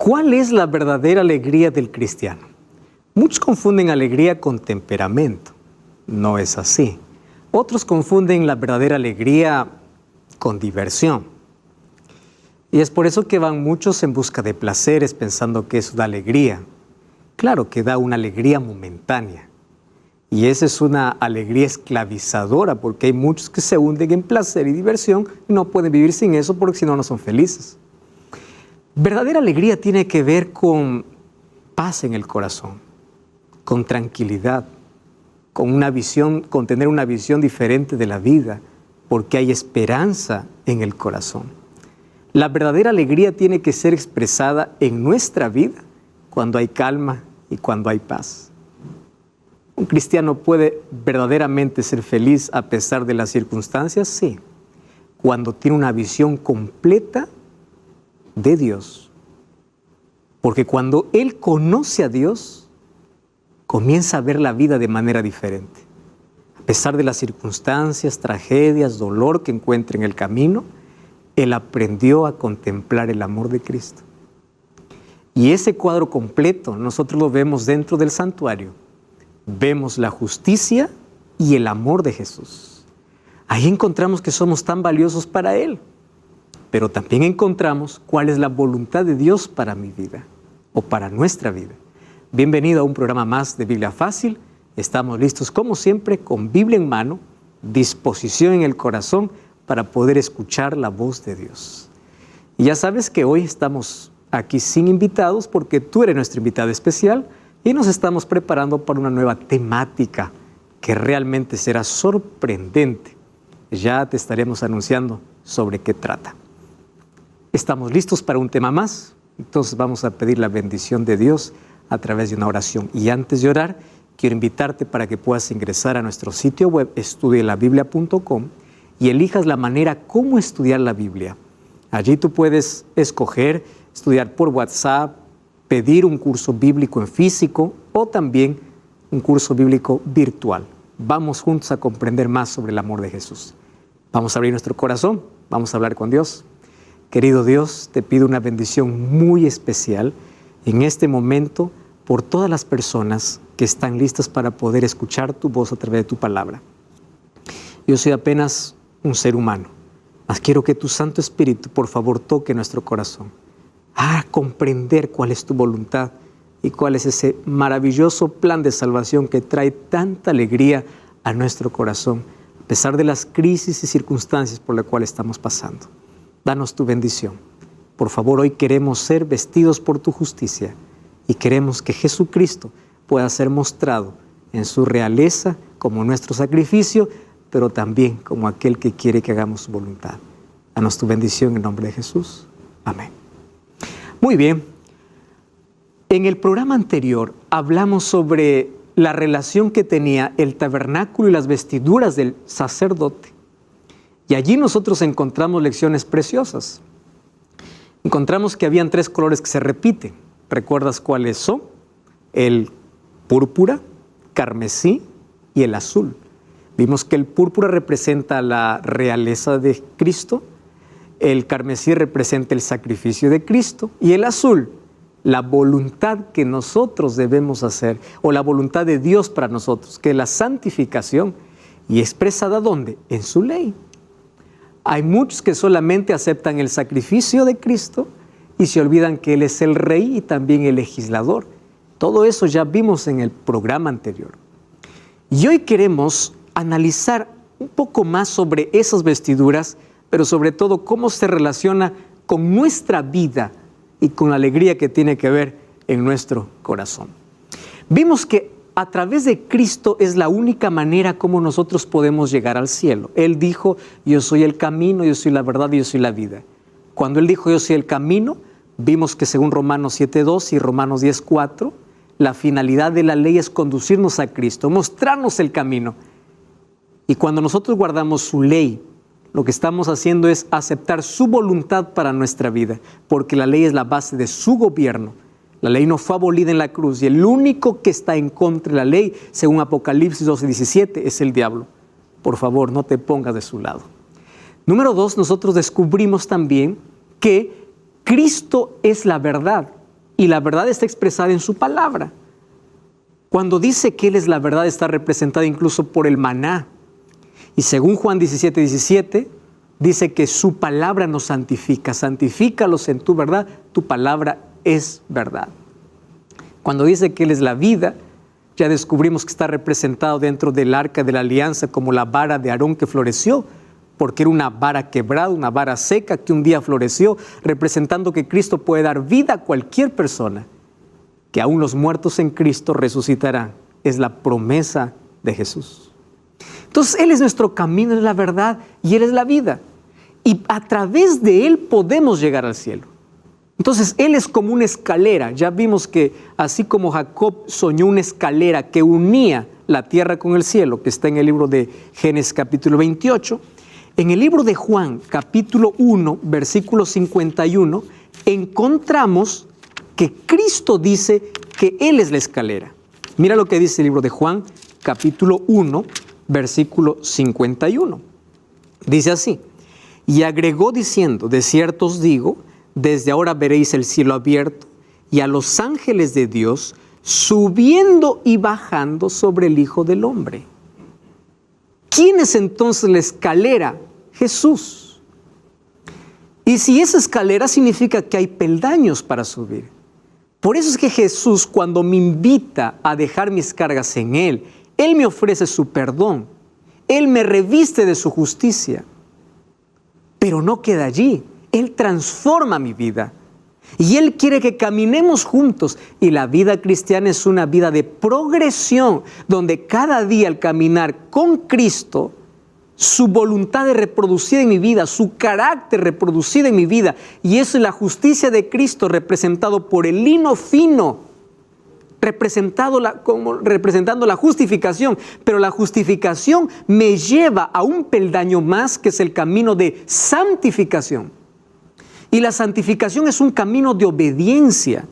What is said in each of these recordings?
¿Cuál es la verdadera alegría del cristiano? Muchos confunden alegría con temperamento. No es así. Otros confunden la verdadera alegría con diversión. Y es por eso que van muchos en busca de placeres pensando que eso da alegría. Claro que da una alegría momentánea. Y esa es una alegría esclavizadora porque hay muchos que se hunden en placer y diversión y no pueden vivir sin eso porque si no, no son felices. Verdadera alegría tiene que ver con paz en el corazón, con tranquilidad, con una visión, con tener una visión diferente de la vida, porque hay esperanza en el corazón. La verdadera alegría tiene que ser expresada en nuestra vida cuando hay calma y cuando hay paz. ¿Un cristiano puede verdaderamente ser feliz a pesar de las circunstancias? Sí, cuando tiene una visión completa de Dios. Porque cuando él conoce a Dios, comienza a ver la vida de manera diferente. A pesar de las circunstancias, tragedias, dolor que encuentra en el camino, él aprendió a contemplar el amor de Cristo. Y ese cuadro completo nosotros lo vemos dentro del santuario. Vemos la justicia y el amor de Jesús. Ahí encontramos que somos tan valiosos para Él. Pero también encontramos cuál es la voluntad de Dios para mi vida o para nuestra vida. Bienvenido a un programa más de Biblia Fácil. Estamos listos como siempre con Biblia en mano, disposición en el corazón para poder escuchar la voz de Dios. Y ya sabes que hoy estamos aquí sin invitados porque tú eres nuestro invitado especial y nos estamos preparando para una nueva temática que realmente será sorprendente. Ya te estaremos anunciando sobre qué trata. Estamos listos para un tema más, entonces vamos a pedir la bendición de Dios a través de una oración. Y antes de orar, quiero invitarte para que puedas ingresar a nuestro sitio web estudielabiblia.com y elijas la manera cómo estudiar la Biblia. Allí tú puedes escoger estudiar por WhatsApp, pedir un curso bíblico en físico o también un curso bíblico virtual. Vamos juntos a comprender más sobre el amor de Jesús. Vamos a abrir nuestro corazón, vamos a hablar con Dios. Querido Dios, te pido una bendición muy especial en este momento por todas las personas que están listas para poder escuchar tu voz a través de tu palabra. Yo soy apenas un ser humano, mas quiero que tu Santo Espíritu, por favor, toque nuestro corazón. A comprender cuál es tu voluntad y cuál es ese maravilloso plan de salvación que trae tanta alegría a nuestro corazón, a pesar de las crisis y circunstancias por las cuales estamos pasando. Danos tu bendición. Por favor, hoy queremos ser vestidos por tu justicia y queremos que Jesucristo pueda ser mostrado en su realeza como nuestro sacrificio, pero también como aquel que quiere que hagamos su voluntad. Danos tu bendición en nombre de Jesús. Amén. Muy bien, en el programa anterior hablamos sobre la relación que tenía el tabernáculo y las vestiduras del sacerdote. Y allí nosotros encontramos lecciones preciosas. Encontramos que habían 3 colores que se repiten. ¿Recuerdas cuáles son? El púrpura, carmesí y el azul. Vimos que el púrpura representa la realeza de Cristo, el carmesí representa el sacrificio de Cristo y el azul, la voluntad que nosotros debemos hacer o la voluntad de Dios para nosotros, que es la santificación y expresada ¿dónde? En su ley. Hay muchos que solamente aceptan el sacrificio de Cristo y se olvidan que Él es el Rey y también el legislador. Todo eso ya vimos en el programa anterior. Y hoy queremos analizar un poco más sobre esas vestiduras, pero sobre todo cómo se relaciona con nuestra vida y con la alegría que tiene que ver en nuestro corazón. Vimos que a través de Cristo es la única manera como nosotros podemos llegar al cielo. Él dijo, yo soy el camino, yo soy la verdad y yo soy la vida. Cuando Él dijo, yo soy el camino, vimos que según Romanos 7:2 y Romanos 10:4, la finalidad de la ley es conducirnos a Cristo, mostrarnos el camino. Y cuando nosotros guardamos su ley, lo que estamos haciendo es aceptar su voluntad para nuestra vida, porque la ley es la base de su gobierno. La ley no fue abolida en la cruz y el único que está en contra de la ley, según Apocalipsis 12:17, es el diablo. Por favor, no te pongas de su lado. Número 2, nosotros descubrimos también que Cristo es la verdad y la verdad está expresada en su palabra. Cuando dice que Él es la verdad, está representada incluso por el maná. Y según Juan 17:17, dice que su palabra nos santifica. Santifícalos en tu verdad, tu palabra es verdad. Cuando dice que Él es la vida, ya descubrimos que está representado dentro del arca de la alianza como la vara de Aarón que floreció, porque era una vara quebrada, una vara seca que un día floreció, representando que Cristo puede dar vida a cualquier persona, que aún los muertos en Cristo resucitarán. Es la promesa de Jesús. Entonces, Él es nuestro camino, es la verdad y Él es la vida. Y a través de Él podemos llegar al cielo. Entonces, Él es como una escalera. Ya vimos que así como Jacob soñó una escalera que unía la tierra con el cielo, que está en el libro de Génesis capítulo 28, en el libro de Juan capítulo 1, versículo 51, encontramos que Cristo dice que Él es la escalera. Mira lo que dice el libro de Juan capítulo 1, versículo 51. Dice así: y agregó diciendo, de cierto os digo, desde ahora veréis el cielo abierto y a los ángeles de Dios subiendo y bajando sobre el Hijo del Hombre. ¿Quién es entonces la escalera? Jesús. Y si esa escalera significa que hay peldaños para subir. Por eso es que Jesús, cuando me invita a dejar mis cargas en Él, Él me ofrece su perdón. Él me reviste de su justicia. Pero no queda allí. Él transforma mi vida. Y Él quiere que caminemos juntos. Y la vida cristiana es una vida de progresión, donde cada día al caminar con Cristo, su voluntad es reproducida en mi vida, su carácter reproducido en mi vida. Y eso es la justicia de Cristo representado por el lino fino, representando la justificación. Pero la justificación me lleva a un peldaño más, que es el camino de santificación. Y la santificación es un camino de obediencia,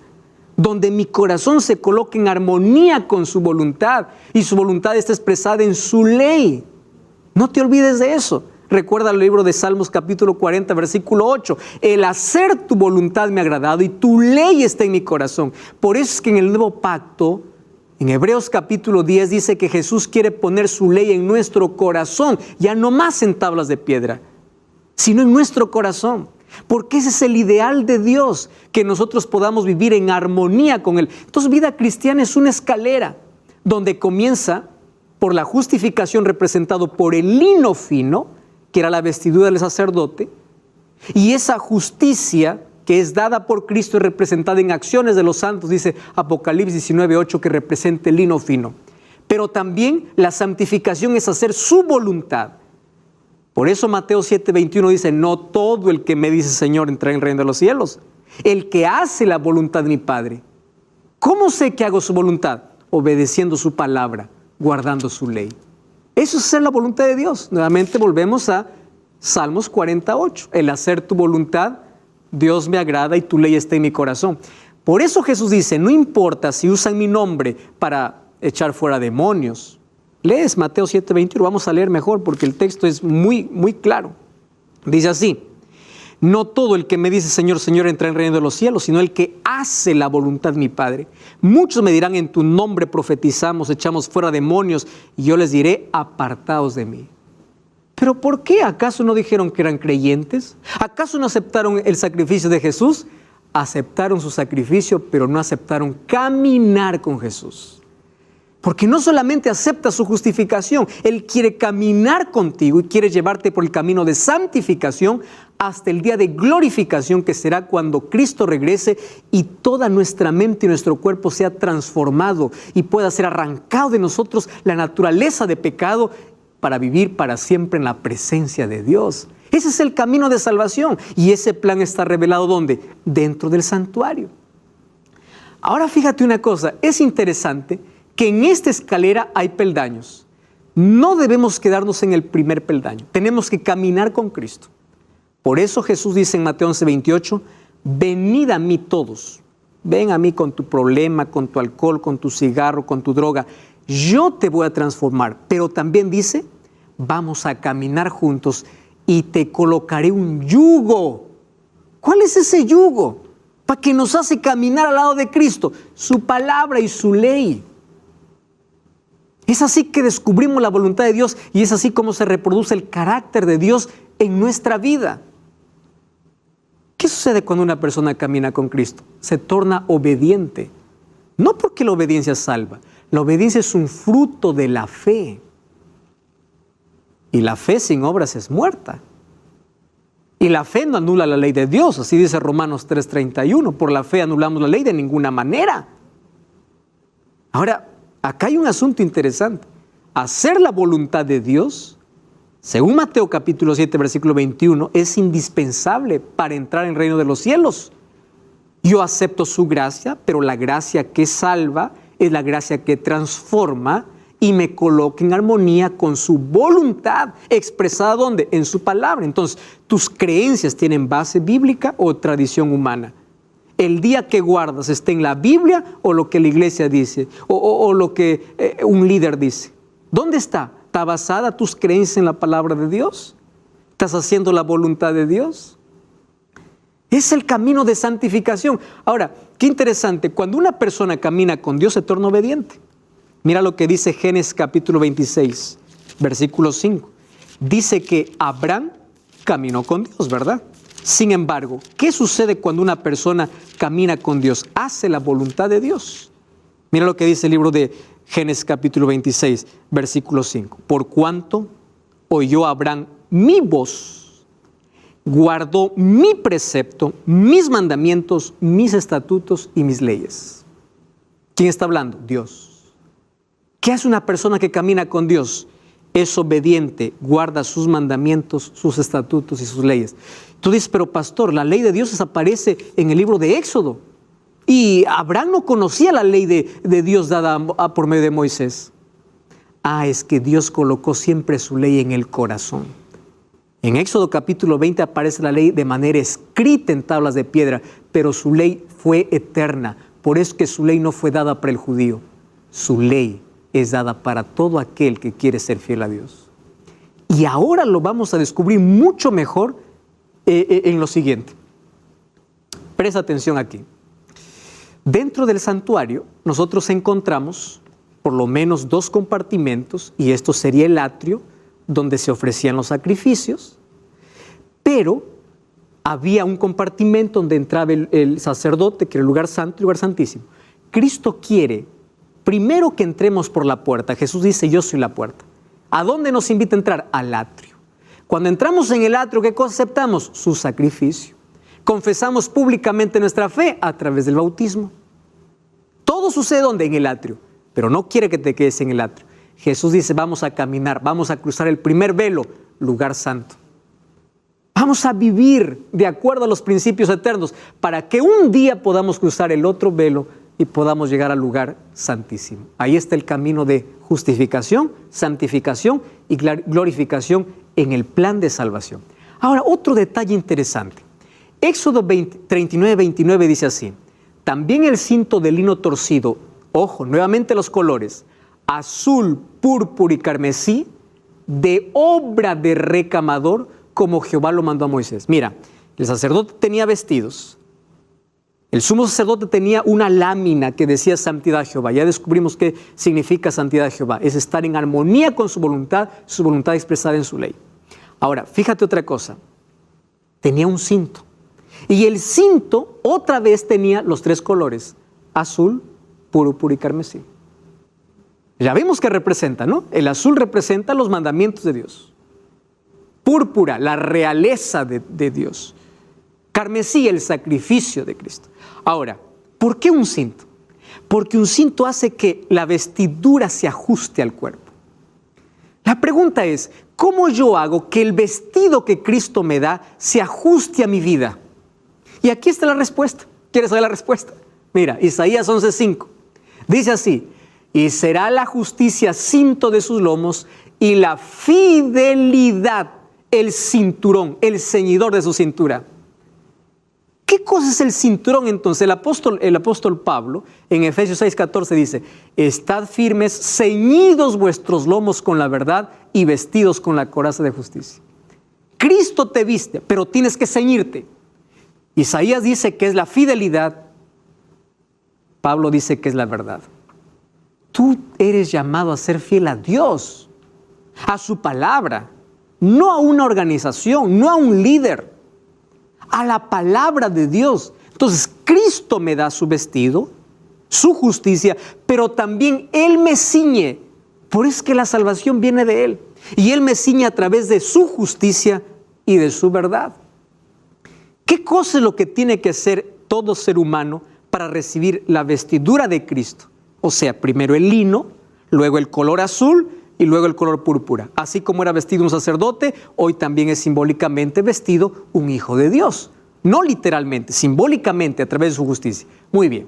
donde mi corazón se coloca en armonía con su voluntad y su voluntad está expresada en su ley. No te olvides de eso. Recuerda el libro de Salmos capítulo 40, versículo 8. El hacer tu voluntad me ha agradado y tu ley está en mi corazón. Por eso es que en el nuevo pacto, en Hebreos capítulo 10, dice que Jesús quiere poner su ley en nuestro corazón, ya no más en tablas de piedra, sino en nuestro corazón. Porque ese es el ideal de Dios, que nosotros podamos vivir en armonía con Él. Entonces, vida cristiana es una escalera donde comienza por la justificación representado por el lino fino, que era la vestidura del sacerdote, y esa justicia que es dada por Cristo y representada en acciones de los santos, dice Apocalipsis 19:8, que representa el lino fino. Pero también la santificación es hacer su voluntad. Por eso Mateo 7:21 dice, no todo el que me dice Señor entrará en el reino de los cielos, el que hace la voluntad de mi Padre. ¿Cómo sé que hago su voluntad? Obedeciendo su palabra, guardando su ley. Eso es hacer la voluntad de Dios. Nuevamente volvemos a Salmos 48. El hacer tu voluntad, Dios me agrada y tu ley está en mi corazón. Por eso Jesús dice, no importa si usan mi nombre para echar fuera demonios. Lees Mateo 7:21, vamos a leer mejor porque el texto es muy claro. Dice así, no todo el que me dice Señor, Señor entra en el reino de los cielos, sino el que hace la voluntad de mi Padre. Muchos me dirán, en tu nombre profetizamos, echamos fuera demonios, y yo les diré, apartaos de mí. ¿Pero por qué? ¿Acaso no dijeron que eran creyentes? ¿Acaso no aceptaron el sacrificio de Jesús? Aceptaron su sacrificio, pero no aceptaron caminar con Jesús. Porque no solamente acepta su justificación, Él quiere caminar contigo y quiere llevarte por el camino de santificación hasta el día de glorificación, que será cuando Cristo regrese y toda nuestra mente y nuestro cuerpo sea transformado y pueda ser arrancado de nosotros la naturaleza de pecado para vivir para siempre en la presencia de Dios. Ese es el camino de salvación y ese plan está revelado ¿dónde? Dentro del santuario. Ahora fíjate una cosa, es interesante que en esta escalera hay peldaños. No debemos quedarnos en el primer peldaño, tenemos que caminar con Cristo. Por eso Jesús dice en Mateo 11:28, venid a mí todos, ven a mí con tu problema, con tu alcohol, con tu cigarro, con tu droga, yo te voy a transformar. Pero también dice, vamos a caminar juntos y te colocaré un yugo. ¿Cuál es ese yugo? para que nos hace caminar al lado de Cristo, su palabra y su ley. Es así que descubrimos la voluntad de Dios y es así como se reproduce el carácter de Dios en nuestra vida. ¿Qué sucede cuando una persona camina con Cristo? Se torna obediente. No porque la obediencia salva, la obediencia es un fruto de la fe. Y la fe sin obras es muerta. Y la fe no anula la ley de Dios, así dice Romanos 3:31. Por la fe anulamos la ley de ninguna manera. Ahora, acá hay un asunto interesante. Hacer la voluntad de Dios, según Mateo capítulo 7, versículo 21, es indispensable para entrar en el reino de los cielos. Yo acepto su gracia, pero la gracia que salva es la gracia que transforma y me coloca en armonía con su voluntad, expresada ¿dónde? En su palabra. Entonces, tus creencias tienen base bíblica o tradición humana. El día que guardas está en la Biblia o lo que la iglesia dice o lo que un líder dice. ¿Dónde está? ¿Está basada tus creencias en la palabra de Dios? ¿Estás haciendo la voluntad de Dios? Es el camino de santificación. Ahora, qué interesante, cuando una persona camina con Dios se torna obediente. Mira lo que dice Génesis capítulo 26, versículo 5. Dice que Abraham caminó con Dios, ¿verdad? Sin embargo, ¿qué sucede cuando una persona camina con Dios? Hace la voluntad de Dios. Mira lo que dice el libro de Génesis capítulo 26, versículo 5. Por cuanto oyó Abraham mi voz, guardó mi precepto, mis mandamientos, mis estatutos y mis leyes. ¿Quién está hablando? Dios. ¿Qué hace una persona que camina con Dios? Es obediente, guarda sus mandamientos, sus estatutos y sus leyes. Tú dices, pero pastor, la ley de Dios desaparece en el libro de Éxodo. Y Abraham no conocía la ley de Dios dada por medio de Moisés. Es que Dios colocó siempre su ley en el corazón. En Éxodo capítulo 20 aparece la ley de manera escrita en tablas de piedra, pero su ley fue eterna. Por eso que su ley no fue dada para el judío. Su ley es dada para todo aquel que quiere ser fiel a Dios. Y ahora lo vamos a descubrir mucho mejor en lo siguiente. Presta atención aquí. Dentro del santuario nosotros encontramos por lo menos 2 compartimentos, y esto sería el atrio donde se ofrecían los sacrificios, pero había un compartimento donde entraba el sacerdote, que era el lugar santo y el lugar santísimo. Cristo quiere primero que entremos por la puerta. Jesús dice, yo soy la puerta. ¿A dónde nos invita a entrar? Al atrio. Cuando entramos en el atrio, ¿qué cosa aceptamos? Su sacrificio. Confesamos públicamente nuestra fe a través del bautismo. Todo sucede ¿dónde? En el atrio. Pero no quiere que te quedes en el atrio. Jesús dice, vamos a caminar, vamos a cruzar el primer velo, lugar santo. Vamos a vivir de acuerdo a los principios eternos para que un día podamos cruzar el otro velo y podamos llegar al lugar santísimo. Ahí está el camino de justificación, santificación y glorificación en el plan de salvación. Ahora, otro detalle interesante. Éxodo 39:29 dice así: también el cinto de lino torcido, ojo, nuevamente los colores, azul, púrpura y carmesí, de obra de recamador, como Jehová lo mandó a Moisés. Mira, el sacerdote tenía vestidos. El sumo sacerdote tenía una lámina que decía santidad a Jehová. Ya descubrimos qué significa santidad a Jehová. Es estar en armonía con su voluntad expresada en su ley. Ahora, fíjate otra cosa. Tenía un cinto. Y el cinto otra vez tenía los 3 colores: azul, púrpura y carmesí. Ya vimos que representa, ¿no? El azul representa los mandamientos de Dios. Púrpura, la realeza de Dios. Carmesí, el sacrificio de Cristo. Ahora, ¿por qué un cinto? Porque un cinto hace que la vestidura se ajuste al cuerpo. La pregunta es, ¿cómo yo hago que el vestido que Cristo me da se ajuste a mi vida? Y aquí está la respuesta. ¿Quieres saber la respuesta? Mira, Isaías 11:5. Dice así: y será la justicia cinto de sus lomos y la fidelidad el cinturón, el ceñidor de su cintura. ¿Qué cosa es el cinturón entonces? El apóstol Pablo en Efesios 6:14 dice: estad firmes, ceñidos vuestros lomos con la verdad y vestidos con la coraza de justicia. Cristo te viste, pero tienes que ceñirte. Isaías dice que es la fidelidad, Pablo dice que es la verdad. Tú eres llamado a ser fiel a Dios, a su palabra, no a una organización, no a un líder, a la palabra de Dios. Entonces, Cristo me da su vestido, su justicia, pero también Él me ciñe. Por eso es que la salvación viene de Él. Y Él me ciñe a través de su justicia y de su verdad. ¿Qué cosa es lo que tiene que hacer todo ser humano para recibir la vestidura de Cristo? O sea, primero el lino, luego el color azul y luego el color púrpura. Así como era vestido un sacerdote, hoy también es simbólicamente vestido un hijo de Dios. No literalmente, simbólicamente a través de su justicia. Muy bien,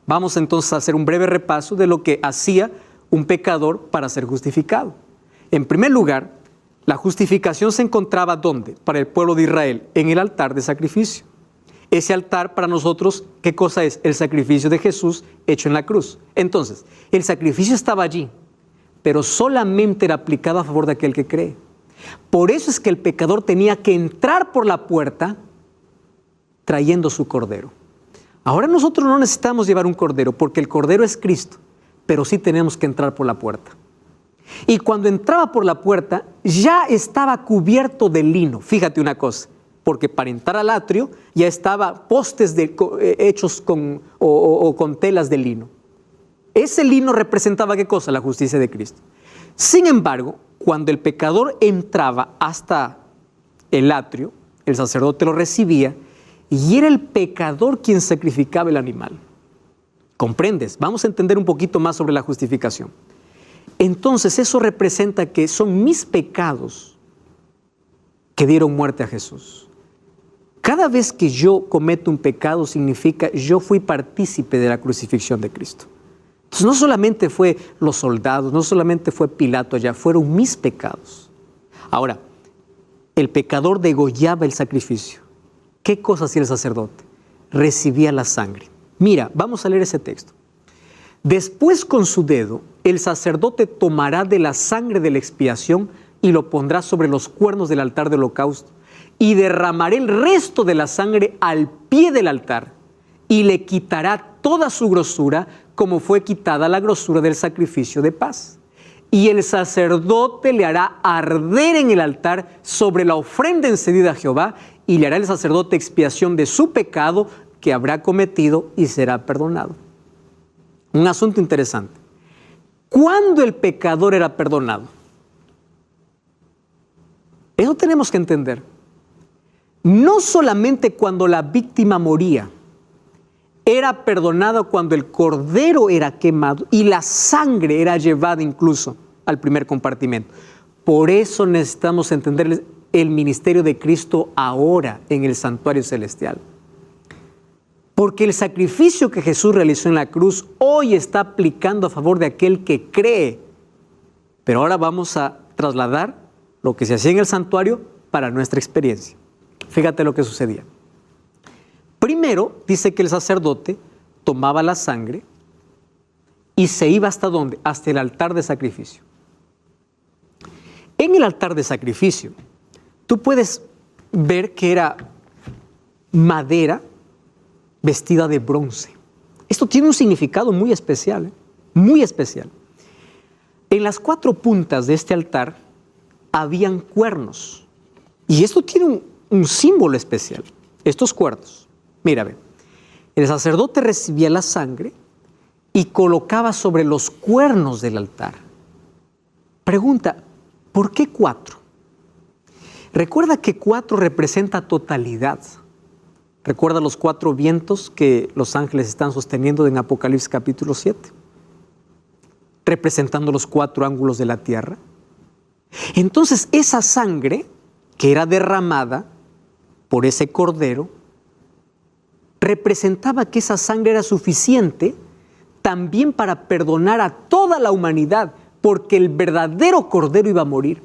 vamos entonces a hacer un breve repaso de lo que hacía un pecador para ser justificado. En primer lugar, la justificación se encontraba ¿dónde? Para el pueblo de Israel, en el altar de sacrificio. Ese altar para nosotros, ¿qué cosa es? El sacrificio de Jesús hecho en la cruz. Entonces, el sacrificio estaba allí, pero solamente era aplicado a favor de aquel que cree. Por eso es que el pecador tenía que entrar por la puerta trayendo su cordero. Ahora nosotros no necesitamos llevar un cordero porque el cordero es Cristo, pero sí tenemos que entrar por la puerta. Y cuando entraba por la puerta ya estaba cubierto de lino. Fíjate una cosa, porque para entrar al atrio ya estaba postes hechos con telas de lino. Ese lino representaba ¿qué cosa? La justicia de Cristo. Sin embargo, cuando el pecador entraba hasta el atrio, el sacerdote lo recibía y era el pecador quien sacrificaba el animal. ¿Comprendes? Vamos a entender un poquito más sobre la justificación. Entonces eso representa que son mis pecados que dieron muerte a Jesús. Cada vez que yo cometo un pecado significa yo fui partícipe de la crucifixión de Cristo. Entonces no solamente fue los soldados, no solamente fue Pilato allá, fueron mis pecados. Ahora, el pecador degollaba el sacrificio. ¿Qué cosa hacía el sacerdote? Recibía la sangre. Mira, vamos a leer ese texto. Después con su dedo, el sacerdote tomará de la sangre de la expiación y lo pondrá sobre los cuernos del altar de holocausto y derramará el resto de la sangre al pie del altar y le quitará toda su grosura como fue quitada la grosura del sacrificio de paz. Y el sacerdote le hará arder en el altar sobre la ofrenda encendida a Jehová y le hará el sacerdote expiación de su pecado que habrá cometido y será perdonado. Un asunto interesante. ¿Cuándo el pecador era perdonado? Eso tenemos que entender. No solamente cuando la víctima moría, era perdonado cuando el cordero era quemado y la sangre era llevada incluso al primer compartimento. Por eso necesitamos entender el ministerio de Cristo ahora en el santuario celestial. Porque el sacrificio que Jesús realizó en la cruz hoy está aplicando a favor de aquel que cree. Pero ahora vamos a trasladar lo que se hacía en el santuario para nuestra experiencia. Fíjate lo que sucedía. Primero dice que el sacerdote tomaba la sangre y se iba ¿hasta dónde? Hasta el altar de sacrificio. En el altar de sacrificio, tú puedes ver que era madera vestida de bronce. Esto tiene un significado muy especial, muy especial. En las 4 puntas de este altar habían cuernos. Y esto tiene un símbolo especial. Estos cuernos. Mira, ve. El sacerdote recibía la sangre y colocaba sobre los cuernos del altar. Pregunta, ¿por qué 4? Recuerda que 4 representa totalidad. Recuerda los 4 vientos que los ángeles están sosteniendo en Apocalipsis capítulo 7, representando los 4 ángulos de la tierra. Entonces esa sangre que era derramada por ese cordero, representaba que esa sangre era suficiente también para perdonar a toda la humanidad, porque el verdadero cordero iba a morir.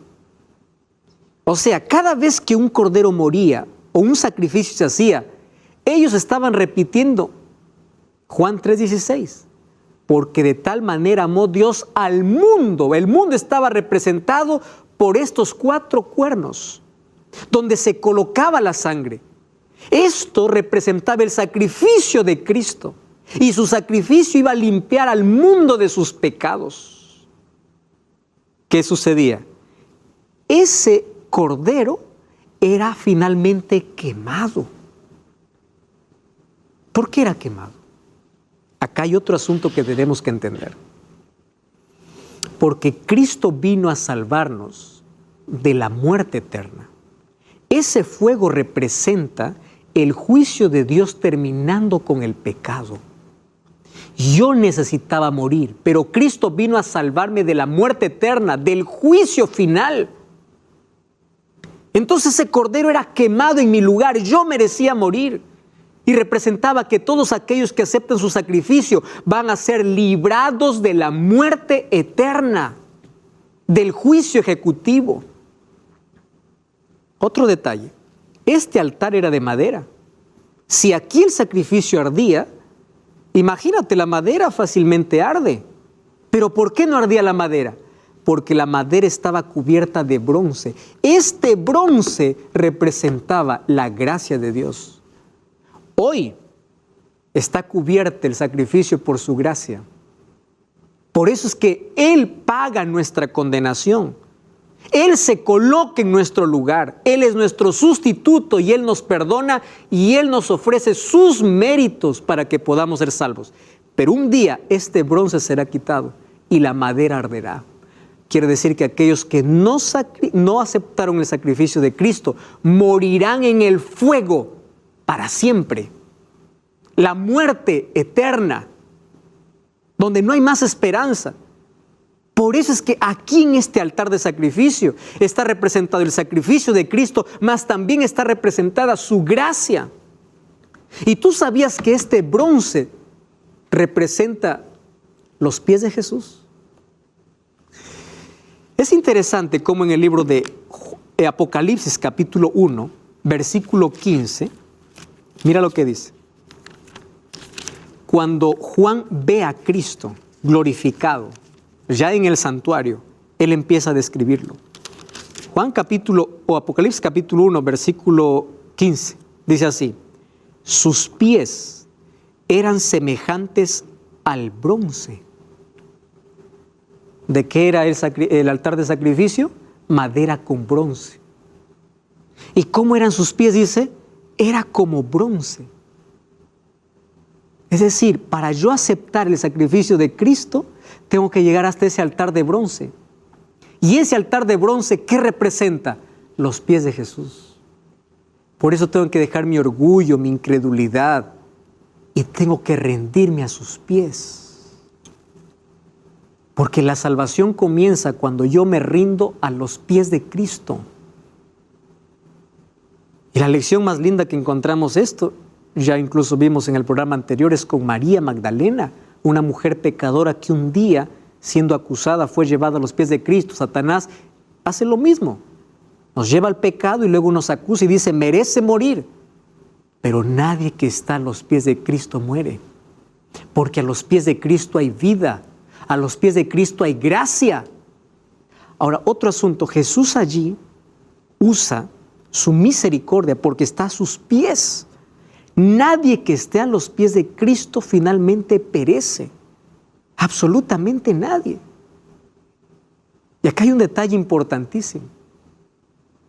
O sea, cada vez que un cordero moría o un sacrificio se hacía, ellos estaban repitiendo Juan 3:16, porque de tal manera amó Dios al mundo. El mundo estaba representado por estos 4 cuernos, donde se colocaba la sangre. Esto representaba el sacrificio de Cristo y su sacrificio iba a limpiar al mundo de sus pecados. ¿Qué sucedía? Ese cordero era finalmente quemado. ¿Por qué era quemado? Acá hay otro asunto que tenemos que entender. Porque Cristo vino a salvarnos de la muerte eterna. Ese fuego representa el juicio de Dios terminando con el pecado. Yo necesitaba morir, pero Cristo vino a salvarme de la muerte eterna, del juicio final. Entonces ese cordero era quemado en mi lugar, yo merecía morir. Y representaba que todos aquellos que acepten su sacrificio van a ser librados de la muerte eterna, del juicio ejecutivo. Otro detalle, este altar era de madera. Si aquí el sacrificio ardía, imagínate, la madera fácilmente arde. ¿Pero por qué no ardía la madera? Porque la madera estaba cubierta de bronce. Este bronce representaba la gracia de Dios. Hoy está cubierto el sacrificio por su gracia. Por eso es que Él paga nuestra condenación. Él se coloca en nuestro lugar. Él es nuestro sustituto y Él nos perdona y Él nos ofrece sus méritos para que podamos ser salvos. Pero un día este bronce será quitado y la madera arderá. Quiere decir que aquellos que no aceptaron el sacrificio de Cristo morirán en el fuego para siempre. La muerte eterna, donde no hay más esperanza. Por eso es que aquí en este altar de sacrificio está representado el sacrificio de Cristo, mas también está representada su gracia. ¿Y tú sabías que este bronce representa los pies de Jesús? Es interesante cómo en el libro de Apocalipsis capítulo 1, versículo 15, mira lo que dice. Cuando Juan ve a Cristo glorificado, ya en el santuario, él empieza a describirlo. Apocalipsis capítulo 1, versículo 15, dice así: sus pies eran semejantes al bronce. ¿De qué era el altar de sacrificio? Madera con bronce. ¿Y cómo eran sus pies? Dice, era como bronce. Es decir, para yo aceptar el sacrificio de Cristo, tengo que llegar hasta ese altar de bronce. Y ese altar de bronce, ¿qué representa? Los pies de Jesús. Por eso tengo que dejar mi orgullo, mi incredulidad, y tengo que rendirme a sus pies. Porque la salvación comienza cuando yo me rindo a los pies de Cristo. Y la lección más linda que encontramos esto, ya incluso vimos en el programa anterior, es con María Magdalena, una mujer pecadora que un día, siendo acusada, fue llevada a los pies de Cristo. Satanás hace lo mismo. Nos lleva al pecado y luego nos acusa y dice, merece morir. Pero nadie que está a los pies de Cristo muere. Porque a los pies de Cristo hay vida. A los pies de Cristo hay gracia. Ahora, otro asunto. Jesús allí usa su misericordia porque está a sus pies. Nadie que esté a los pies de Cristo finalmente perece. Absolutamente nadie. Y acá hay un detalle importantísimo.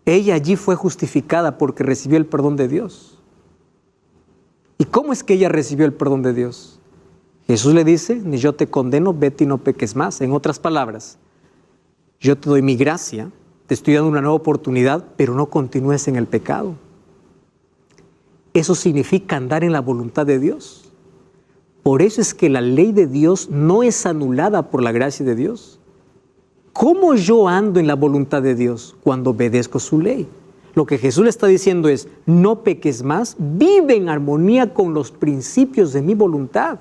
Ella allí fue justificada porque recibió el perdón de Dios. ¿Y cómo es que ella recibió el perdón de Dios? Jesús le dice, ni yo te condeno, vete y no peques más. En otras palabras, yo te doy mi gracia, te estoy dando una nueva oportunidad, pero no continúes en el pecado. Eso significa andar en la voluntad de Dios. Por eso es que la ley de Dios no es anulada por la gracia de Dios. ¿Cómo yo ando en la voluntad de Dios? Cuando obedezco su ley. Lo que Jesús le está diciendo es, no peques más, vive en armonía con los principios de mi voluntad.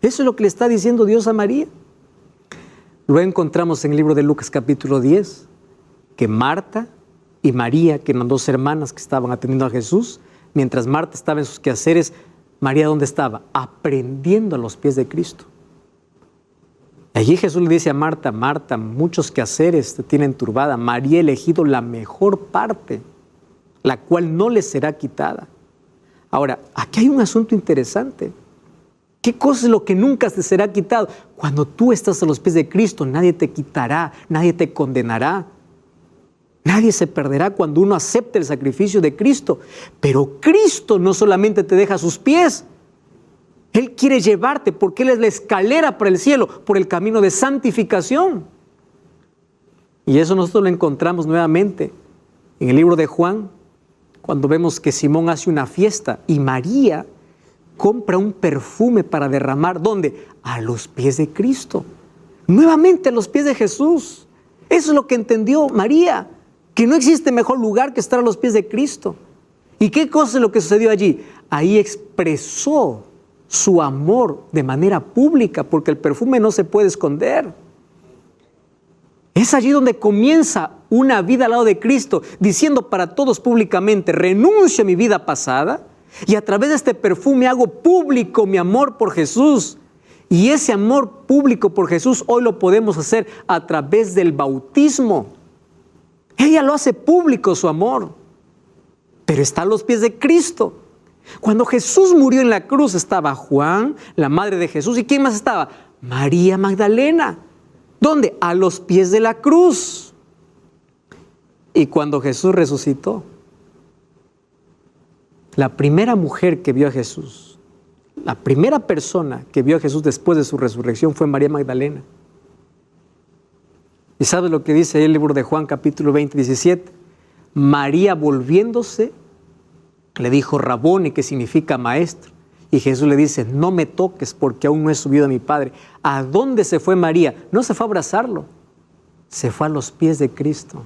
Eso es lo que le está diciendo Dios a María. Luego encontramos en el libro de Lucas capítulo 10, que Marta y María, que eran dos hermanas que estaban atendiendo a Jesús, mientras Marta estaba en sus quehaceres, María, ¿dónde estaba? Aprendiendo a los pies de Cristo. Allí Jesús le dice a Marta, Marta, muchos quehaceres te tienen turbada. María ha elegido la mejor parte, la cual no le será quitada. Ahora, aquí hay un asunto interesante. ¿Qué cosa es lo que nunca te será quitado? Cuando tú estás a los pies de Cristo, nadie te quitará, nadie te condenará. Nadie se perderá cuando uno acepte el sacrificio de Cristo. Pero Cristo no solamente te deja a sus pies. Él quiere llevarte porque Él es la escalera para el cielo, por el camino de santificación. Y eso nosotros lo encontramos nuevamente en el libro de Juan, cuando vemos que Simón hace una fiesta y María compra un perfume para derramar, ¿dónde? A los pies de Cristo. Nuevamente a los pies de Jesús. Eso es lo que entendió María, que no existe mejor lugar que estar a los pies de Cristo. ¿Y qué cosa es lo que sucedió allí? Ahí expresó su amor de manera pública, porque el perfume no se puede esconder. Es allí donde comienza una vida al lado de Cristo, diciendo para todos públicamente: renuncio a mi vida pasada y a través de este perfume hago público mi amor por Jesús. Y ese amor público por Jesús hoy lo podemos hacer a través del bautismo. Ella lo hace público su amor, pero está a los pies de Cristo. Cuando Jesús murió en la cruz estaba Juan, la madre de Jesús, ¿y quién más estaba? María Magdalena. ¿Dónde? A los pies de la cruz. Y cuando Jesús resucitó, la primera mujer que vio a Jesús, la primera persona que vio a Jesús después de su resurrección fue María Magdalena. ¿Y sabes lo que dice ahí el libro de Juan, capítulo 20, 17? María, volviéndose, le dijo Raboni, que significa maestro. Y Jesús le dice: no me toques porque aún no he subido a mi Padre. ¿A dónde se fue María? No se fue a abrazarlo, se fue a los pies de Cristo.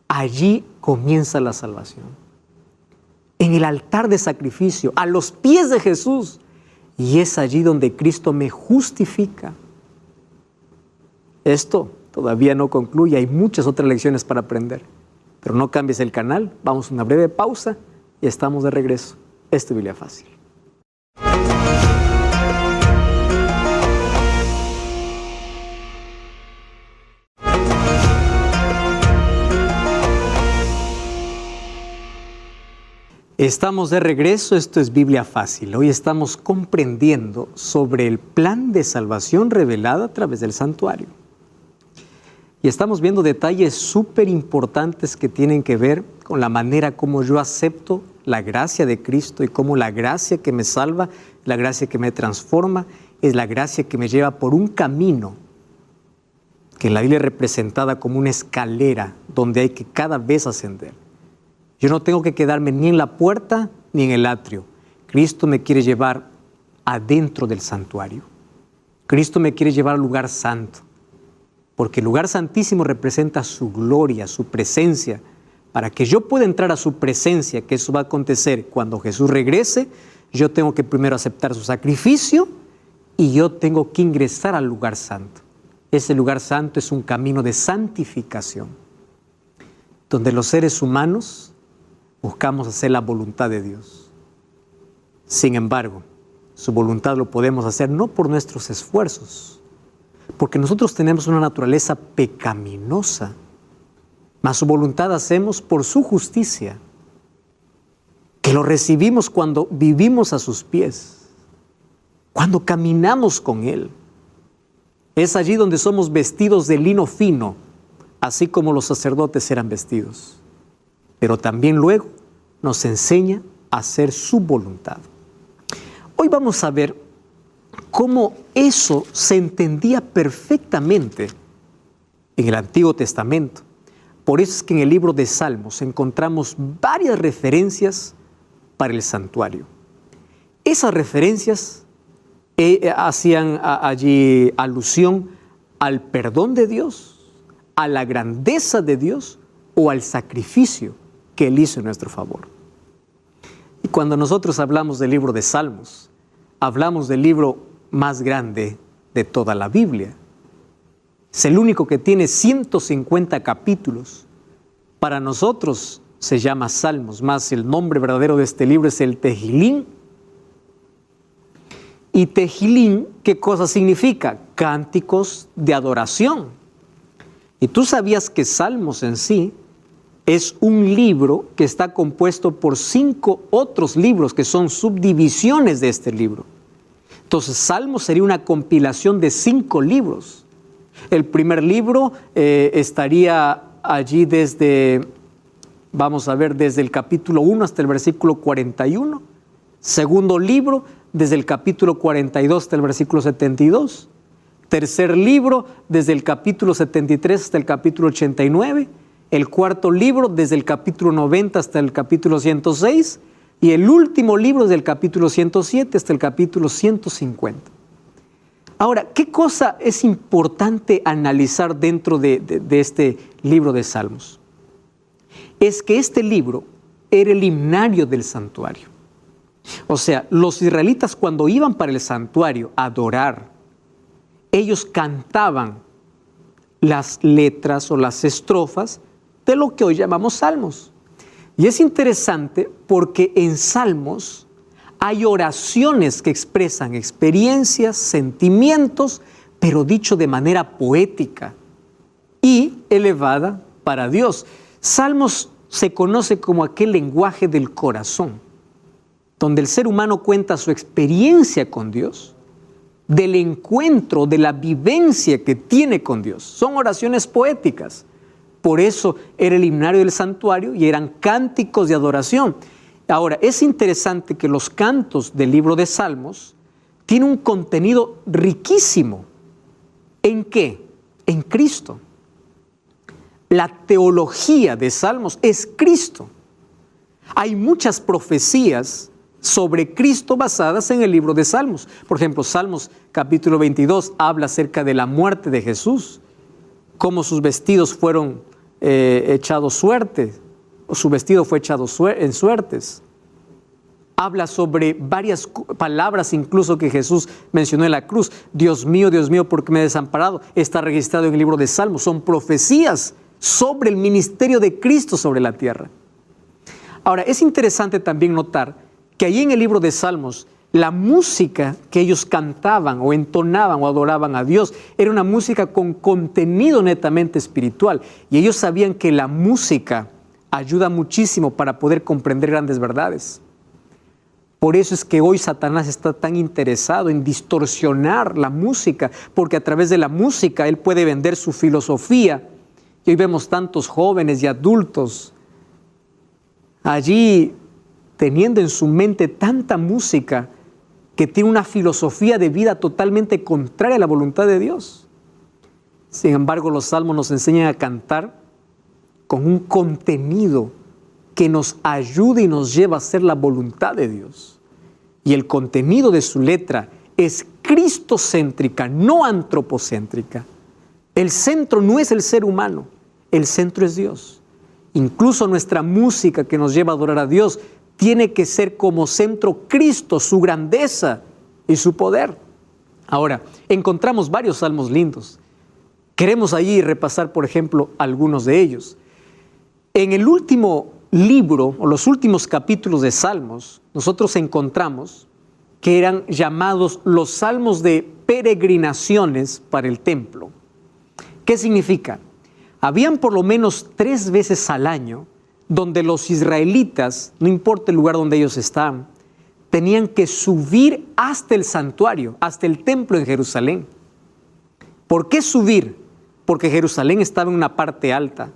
Allí comienza la salvación. En el altar de sacrificio, a los pies de Jesús. Y es allí donde Cristo me justifica. Esto todavía no concluye, hay muchas otras lecciones para aprender. Pero no cambies el canal, vamos a una breve pausa y estamos de regreso. Esto es Biblia Fácil. Estamos de regreso, esto es Biblia Fácil. Hoy estamos comprendiendo sobre el plan de salvación revelado a través del santuario. Y estamos viendo detalles súper importantes que tienen que ver con la manera como yo acepto la gracia de Cristo y cómo la gracia que me salva, la gracia que me transforma, es la gracia que me lleva por un camino que en la Biblia es representada como una escalera donde hay que cada vez ascender. Yo no tengo que quedarme ni en la puerta ni en el atrio. Cristo me quiere llevar adentro del santuario. Cristo me quiere llevar al lugar santo. Porque el lugar santísimo representa su gloria, su presencia. Para que yo pueda entrar a su presencia, que eso va a acontecer cuando Jesús regrese, yo tengo que primero aceptar su sacrificio y yo tengo que ingresar al lugar santo. Ese lugar santo es un camino de santificación, donde los seres humanos buscamos hacer la voluntad de Dios. Sin embargo, su voluntad lo podemos hacer no por nuestros esfuerzos, porque nosotros tenemos una naturaleza pecaminosa, mas su voluntad hacemos por su justicia, que lo recibimos cuando vivimos a sus pies, cuando caminamos con Él. Es allí donde somos vestidos de lino fino, así como los sacerdotes eran vestidos. Pero también luego nos enseña a hacer su voluntad. Hoy vamos a ver cómo eso se entendía perfectamente en el Antiguo Testamento. Por eso es que en el libro de Salmos encontramos varias referencias para el santuario. Esas referencias hacían allí alusión al perdón de Dios, a la grandeza de Dios o al sacrificio que Él hizo en nuestro favor. Y cuando nosotros hablamos del libro de Salmos, hablamos del libro más grande de toda la Biblia. Es el único que tiene 150 capítulos. Para nosotros se llama Salmos, más el nombre verdadero de este libro es el Tehilín. Y Tehilín, ¿qué cosa significa? Cánticos de adoración. Y tú sabías que Salmos en sí es un libro que está compuesto por 5 otros libros que son subdivisiones de este libro. Entonces, Salmos sería una compilación de 5 libros. El primer libro estaría allí desde, vamos a ver, desde el capítulo 1 hasta el versículo 41. Segundo libro, desde el capítulo 42 hasta el versículo 72. Tercer libro, desde el capítulo 73 hasta el capítulo 89. El cuarto libro, desde el capítulo 90 hasta el capítulo 106. Y el último libro, desde el capítulo 107 hasta el capítulo 150. Ahora, ¿qué cosa es importante analizar dentro de este libro de Salmos? Es que este libro era el himnario del santuario. O sea, los israelitas cuando iban para el santuario a adorar, ellos cantaban las letras o las estrofas de lo que hoy llamamos salmos. Y es interesante porque en Salmos hay oraciones que expresan experiencias, sentimientos, pero dicho de manera poética y elevada para Dios. Salmos se conoce como aquel lenguaje del corazón, donde el ser humano cuenta su experiencia con Dios, del encuentro, de la vivencia que tiene con Dios. Son oraciones poéticas. Por eso era el himnario del santuario y eran cánticos de adoración. Ahora, es interesante que los cantos del libro de Salmos tienen un contenido riquísimo. ¿En qué? En Cristo. La teología de Salmos es Cristo. Hay muchas profecías sobre Cristo basadas en el libro de Salmos. Por ejemplo, Salmos capítulo 22 habla acerca de la muerte de Jesús, cómo sus vestidos fueron echados suerte, o su vestido fue echado en suertes. Habla sobre varias palabras incluso que Jesús mencionó en la cruz. Dios mío, ¿por qué me he desamparado? Está registrado en el libro de Salmos. Son profecías sobre el ministerio de Cristo sobre la tierra. Ahora, es interesante también notar que allí en el libro de Salmos, la música que ellos cantaban o entonaban o adoraban a Dios era una música con contenido netamente espiritual. Y ellos sabían que la música ayuda muchísimo para poder comprender grandes verdades. Por eso es que hoy Satanás está tan interesado en distorsionar la música, porque a través de la música él puede vender su filosofía. Y hoy vemos tantos jóvenes y adultos allí teniendo en su mente tanta música que tiene una filosofía de vida totalmente contraria a la voluntad de Dios. Sin embargo, los salmos nos enseñan a cantar con un contenido que nos ayuda y nos lleva a hacer la voluntad de Dios. Y el contenido de su letra es cristocéntrica, no antropocéntrica. El centro no es el ser humano, el centro es Dios. Incluso nuestra música que nos lleva a adorar a Dios tiene que ser como centro Cristo, su grandeza y su poder. Ahora, encontramos varios salmos lindos. Queremos allí repasar, por ejemplo, algunos de ellos. En el último libro, o los últimos capítulos de Salmos, nosotros encontramos que eran llamados los salmos de peregrinaciones para el templo. ¿Qué significa? Habían por lo menos 3 veces al año donde los israelitas, no importa el lugar donde ellos estaban, tenían que subir hasta el santuario, hasta el templo en Jerusalén. ¿Por qué subir? Porque Jerusalén estaba en una parte alta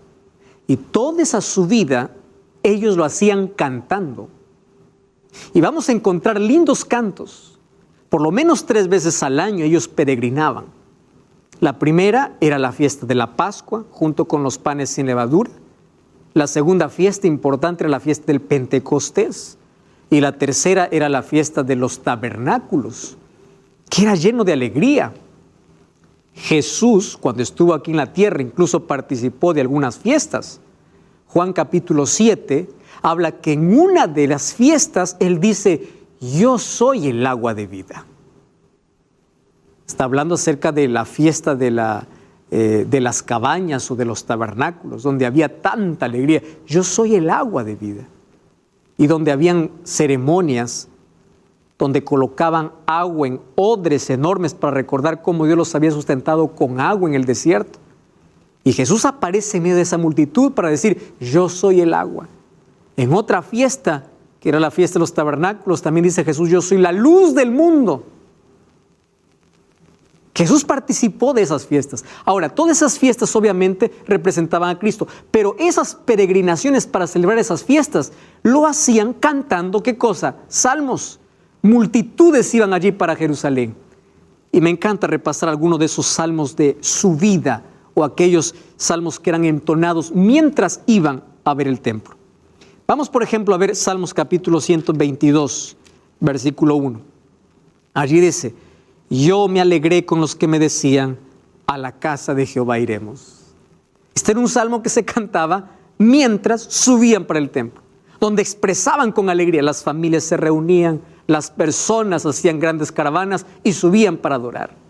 y toda esa subida ellos lo hacían cantando. Y vamos a encontrar lindos cantos. Por lo menos 3 veces al año ellos peregrinaban. La primera era la fiesta de la Pascua, junto con los panes sin levadura. La segunda fiesta importante era la fiesta del Pentecostés. Y la tercera era la fiesta de los tabernáculos, que era lleno de alegría. Jesús, cuando estuvo aquí en la tierra, incluso participó de algunas fiestas. Juan capítulo 7 habla que en una de las fiestas Él dice, yo soy el agua de vida. Está hablando acerca de la fiesta de las cabañas o de los tabernáculos, donde había tanta alegría. Yo soy el agua de vida. Y donde habían ceremonias, donde colocaban agua en odres enormes para recordar cómo Dios los había sustentado con agua en el desierto. Y Jesús aparece en medio de esa multitud para decir, yo soy el agua. En otra fiesta, que era la fiesta de los tabernáculos, también dice Jesús, yo soy la luz del mundo. Jesús participó de esas fiestas. Ahora, todas esas fiestas obviamente representaban a Cristo, pero esas peregrinaciones para celebrar esas fiestas lo hacían cantando, ¿qué cosa? Salmos. Multitudes iban allí para Jerusalén. Y me encanta repasar algunos de esos salmos de su vida o aquellos salmos que eran entonados mientras iban a ver el templo. Vamos, por ejemplo, a ver Salmos capítulo 122, versículo 1. Allí dice, yo me alegré con los que me decían, a la casa de Jehová iremos. Este era un salmo que se cantaba mientras subían para el templo, donde expresaban con alegría, las familias se reunían, las personas hacían grandes caravanas y subían para adorar.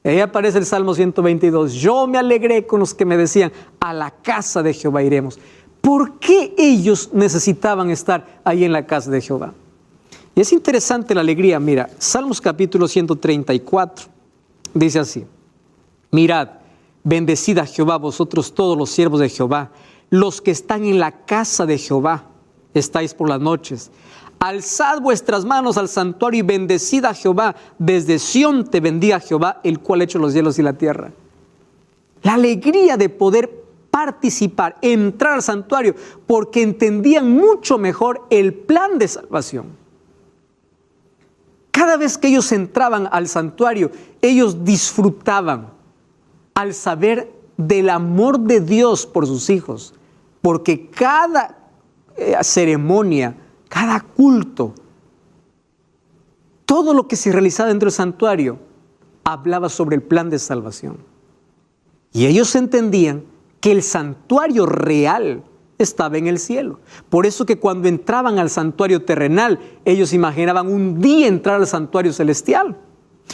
Ahí aparece el Salmo 122, yo me alegré con los que me decían, a la casa de Jehová iremos. ¿Por qué ellos necesitaban estar ahí en la casa de Jehová? Y es interesante la alegría. Mira, Salmos capítulo 134, dice así, mirad, bendecid a Jehová vosotros todos los siervos de Jehová, los que están en la casa de Jehová, estáis por las noches. Alzad vuestras manos al santuario y bendecid a Jehová, desde Sión te bendiga Jehová, el cual ha hecho los cielos y la tierra. La alegría de poder participar, entrar al santuario, porque entendían mucho mejor el plan de salvación. Cada vez que ellos entraban al santuario, ellos disfrutaban al saber del amor de Dios por sus hijos, porque cada ceremonia, cada culto, todo lo que se realizaba dentro del santuario, hablaba sobre el plan de salvación. Y ellos entendían que el santuario real estaba en el cielo. Por eso que cuando entraban al santuario terrenal, ellos imaginaban un día entrar al santuario celestial.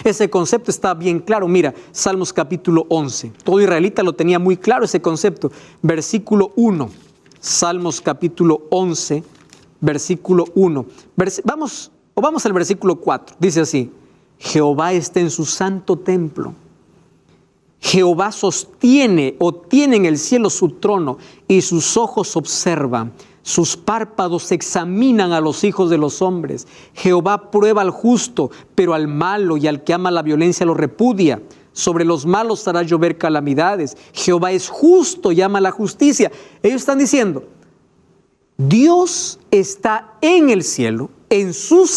Ese concepto está bien claro. Mira, Salmos capítulo 11. Todo israelita lo tenía muy claro ese concepto. Versículo 1. Salmos capítulo 11, versículo 1. Vamos al versículo 4. Dice así, Jehová está en su santo templo. Jehová sostiene o tiene en el cielo su trono y sus ojos observan, sus párpados examinan a los hijos de los hombres. Jehová prueba al justo, pero al malo y al que ama la violencia lo repudia. Sobre los malos hará llover calamidades. Jehová es justo y ama la justicia. Ellos están diciendo, Dios está en el cielo, en sus